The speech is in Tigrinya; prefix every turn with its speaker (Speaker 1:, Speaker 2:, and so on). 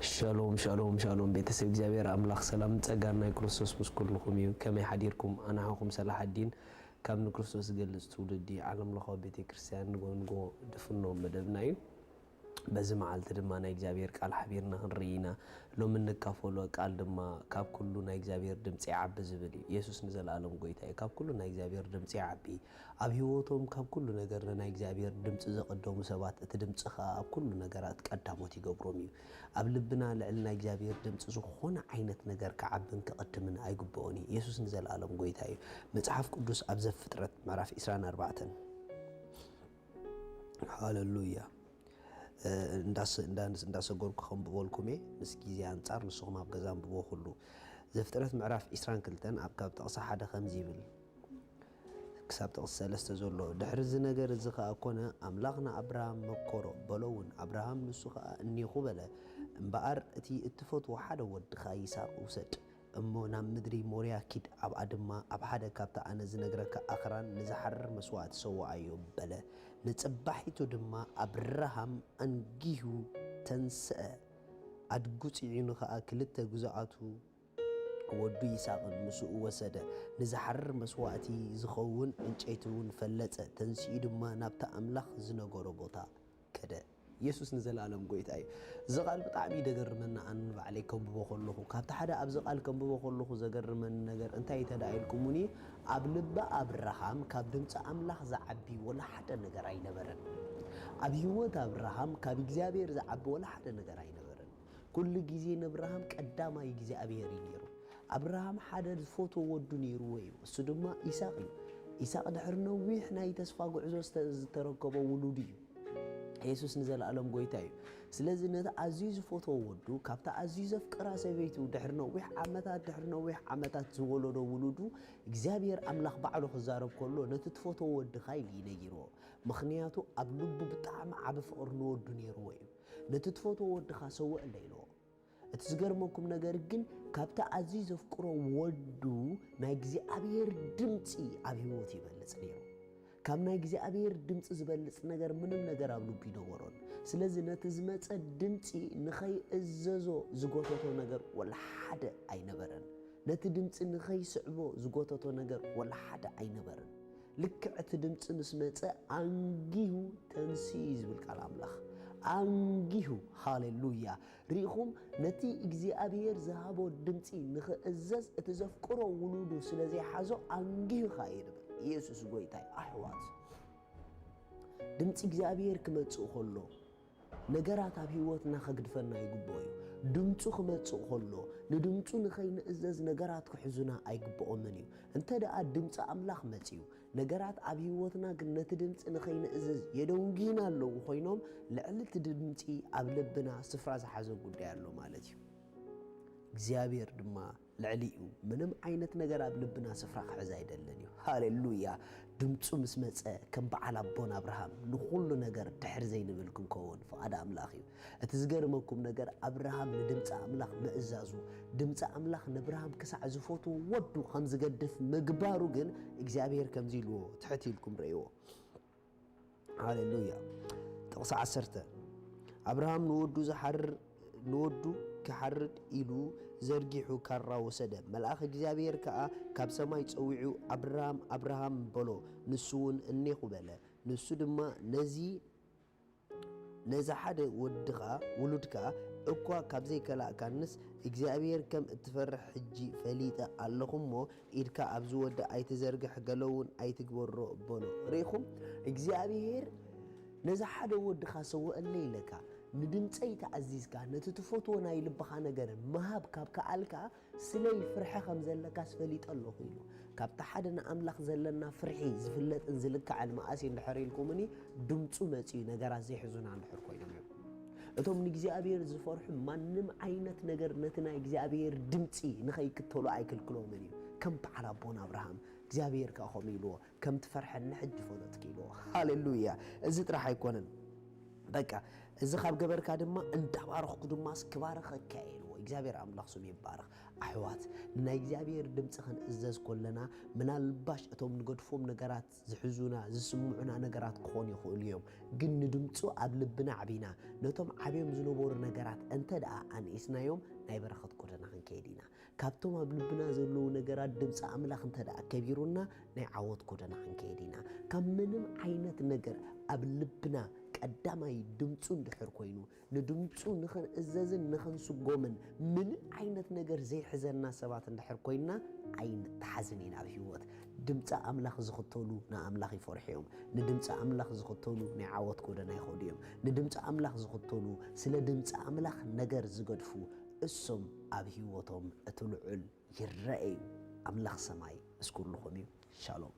Speaker 1: شالوم شالوم شالوم بيتسب እግዚአብሔር አምላክ ሰላም ጸጋና ክርስቶስ ምስኩልኩም ይሁን ከመይ ሓዲርኩም አናኹም ሰላህ الدين ካብ ንክርስቶስ ገልጽ ትውልዲ ዓለም ለኻው ቤተክርስቲያን ንጎንጎ ድፍኖ መደብናዩ በዚ መዓልቲ ድማ ናይ እግዚአብሔር ቃል ሓቢርና ክንሪና ሎም እንካፈሎ ቃል ድማ ካብ ኩሉ ናይ እግዚአብሔር ድምጽ ይዓቢ ዝብል ኢየሱስ ንዘላለም ጎይታ ካብ ኩሉ ናይ እግዚአብሔር ድምጽ ይዓቢ ኣብ ህይወቶም ካብ ኩሉ ነገር ናይ እግዚአብሔር ድምጽ ዘቀደሙ ሰባት እቲ ድምጽ ኣብ ኩሉ ነገራት ቀዳሞት ይገብሮም እዩ ኣብ ልብና ልዕል ናይ እግዚአብሔር ድምጽ ዝኾነ ዓይነት ነገር ከዓብን ከቀድምን አይግበኦኒ ኢየሱስ ንዘላለም ጎይታ እዩ መጽሐፍ ቅዱስ ኣብ ዘፍጥረት ምዕራፍ 24 ሃሌሉያ እንዳሰጎርኩ ከምብልኩሜ ምስ ጊዜ አንጻር ንስኹም ኣብ ገዛም ብቦ ሁሉ ዘፍጥረት ምዕራፍ 22 ኣብ ካብ ጥቕሳ ሓደ ከምዚ ይብል ክሳብ ጥቕስ 3 ዘሎ ድሕሪ እዚ ነገር እዚ ከዓ ኮነ ኣምላኽና አብርሃም መኮሮ በለውን አብርሃም ንሱ ከዓ እኒኹ በለ እምበኣር እቲ እትፈትዎ ሓደ ወድኻ ይስሐቅ ውሰድ እሞ ናብ ምድሪ ሞርያ ኪድ ኣብ ኣድማ ኣብ ሓደ ካብታ ኣነ ዝነግረካ ኣኽራን ንዝሓርር መስዋዕት ሰዋዓዮ በለ ንጽባሒቱ ድማ አብርሃም አንጊሁ ተንስአ ኣድጉጽዒኑ ከዓ ክልተ ጉዛኣቱ ወዱ ይስሐቅን ምስኡ ወሰደ ንዝሓርር መስዋዕቲ ዝኸውን ዕንጨይቱን ፈለጸ ተንሲኡ ድማ ናብታ ኣምላኽ ዝነገሮ ቦታ ከደ ኢየሱስ ንዘላለም ጎይታ እዩ ዘቃል ብጣዕሚ ደገርመና አንባዕለይ ከምብቦ ከለኹ ካብታ ሓደ ኣብ ዘቃል ከምብቦ ከለኹ ዘገርመን ነገር እንታይ ተዳኢልኩሙኒ ኣብ ልባ አብርሃም ካብ ድምጽ ኣምላኽ ዝዓቢ ወላ ሓደ ነገር አይነበረን ኣብ ህይወት አብርሃም ካብ እግዚአብሔር ዝዓቢ ወላ ሓደ ነገር አይነበረን ኩሉ ጊዜ ነብርሃም ቀዳማይ እግዚአብሔር ይነሩ አብርሃም ሓደ ፎቶ ወዱ ነሩ ወይ እሱ ድማ ይስሐቅ እዩ ይስሐቅ ድሕሪ ነዊሕ ናይ ተስፋ ጉዕዞ ዝተረከበ ውሉድ እዩ ኢየሱስ ንዘላለም ጎይታ እዩ ስለዚህ ነታ ኣዝዩ ዝፎቶ ወዱ ካብታ ኣዝዩ ዘፍቅራ ሰበይቱ ድሕሪ ነዊሕ ዓመታት ዝወለዶ ውሉዱ እግዚአብሔር ኣምላኽ ባዕሉ ክዛረብ ከሎ ነቲ ትፎቶ ወዲ ኻይል ይነይሮ ምኽንያቱ ኣብ ልቡ ብጣዕሚ ዓብ ፍቅር ንወዱ ነይርዎ እዩ ነቲ ትፎቶ ወድኻ ሰውዕ ለይሎ እቲ ዝገርመኩም ነገር ግን ካብታ ኣዝዩ ዘፍቅሮ ወዱ ናይ እግዚአብሔር ድምጺ ኣብ ህይወት ይበልጽ ነይሩ ካብ ናይ እግዚአብሔር ድምጽ ዝበልጽ ነገር ምንም ነገር ኣብ ልቡ ይነበሮን ስለዚህ ነቲ ዝመጸ ድምጺ ንኸይ እዘዞ ዝጎተቶ ነገር ወላ ሓደ አይነበረን ነቲ ድምጽ ንኸይ ስዕቦ ዝጎተቶ ነገር ወላ ሓደ አይነበረን ልክዕ እቲ ድምጽ ምስ መጸ አንጊሁ ተንሲ ዝብል ቃል ኣምላኽ አንጊሁ ሃሌሉያ ሪኹም ነቲ እግዚአብሔር ዝሃቦ ድምጺ ንኽእዘዝ እቲ ዘፍቅሮ ውሉዱ ስለዚህ ሓዞ አንጊሁ ኻይድ ኢየሱስ ጎይታይ ኣሕዋት ድምጽ እግዚአብሔር ክመጽእ ከሎ ነገራት ኣብ ህይወትና ከግድፈና ይግበኦ ድምጹ ክመጽእ ከሎ ንድምጹ ንኸይንእዘዝ ነገራት ክሕዙና አይግበኦምን እዩ እንተደኣ ድምጽ ኣምላኽ መጽዩ ነገራት ኣብ ህይወትና ግን ነቲ ድምጽ ንኸይንእዘዝ የደውንጊና ኣለዉ ኮይኖም ልዕልቲ ድምጺ ኣብ ልብና ስፍራ ዝሓዘ ጉዳይ ኣሎ ማለት እዩ እግዚአብሔር ድማ ልዕሊኡ ምንም ዓይነት ነገር ኣብ ልብና ስፍራ ክሕዝ አይደለን እዩ ሃሌሉያ ድምጹ ምስ መጸ ከም በዓል ኣቦን አብርሃም ንኹሉ ነገር ድሕር ዘይንብል ክንከውን ፈቃድ ኣምላኽ እዩ እቲ ዝገርመኩም ነገር አብርሃም ንድምጽ ኣምላኽ ምእዛዙ ድምጽ ኣምላኽ ንአብርሃም ክሳዕ ዝፎቱ ወዱ ከም ዝገድፍ ምግባሩ ግን እግዚአብሔር ከምዚ ኢልዎ ትሕት ኢልኩም ርእይዎ ሃሌሉያ ጥቕሲ 10 አብርሃም ንወዱ كحرد إلو زرجيحو كرا وسد ملاك እግዚአብሔር كأ كاب سماي تصويعو أبراهام بلو نسون إني قبله نسود ما نزي حدا ولدك أقوى كابزي كلا كنس እግዚአብሔር كم تفرح حجي فليتا اللهم مو إيرك أبزود أي تزرجح جلون أي تجبر بلو ريخم እግዚአብሔር نزي حدا ودك سوى الليلة كا ندمصي تعزيزك نتتفوتو ناي لبخا ነገር مهاب ካብ ከአልካ ስለይ ፍርሐ ከም ዘለካ ስፈሊጥ ኣሎ ኮይኑ ካብ ተሓደና ኣምላኽ ዘለና ፍርሒ ዝፍለጥ እንዝልካዓል ማእሲ እንድሕሪልኩምኒ ድምጹ መጽዩ ነገራት ዘይሕዙና እንድሕር ኮይኖም እቶም ንእግዚአብሔር ዝፈርሑ ማንም ዓይነት ነገር ነቲ ናይ እግዚአብሔር ድምጺ ንኸይክተሉ ኣይክልክሎምን እዩ ከም በዓል ኣቦና አብርሃም እግዚአብሔር ካኸም ኢልዎ ከም ትፈርሐና ሕጅ ፈለጥክ ኢልዎ ሃሌሉያ እዚ ጥራሕ ኣይኮነን በቃ إذا خاب جبر كادما أنت بارخ كدما سكبارخ كائن وإجابير أملاخ سمي بارخ أحوات نإجابير دمتخن إزاز كلنا من الباش أتوم نقدفوم نجارات زحزونا زسمعنا نجارات كون يخول اليوم جن دمتو قبل بنا عبينا نتوم عبيم زنبور نجارات أنت دا عن إسنا يوم نايبرخت كلنا عن كيدينا كابتوم قبل بنا زلو نجارات دمت أملاخ أنت دا كبيرونا نعوض كلنا عن كيدينا كم منهم عينة نجار قبل بنا قدامي دمتون دحر كوينو ندمتون نخن إزازن نخن سقومن من عينة نجار زي حزننا سبعة دحر كوينا عين تحزنين بهيوت دمت أملاخ زخطولو نا أملاخ فرحيهم ندمت أملاخ زخطولو نعوض كودنا يخوديهم ندمت أملاخ زخطولو سلا دمت أملاخ نجار زقدفو السم أبهيوتهم أتلعل يرأي أملاخ سماي أسكر لهم شالوم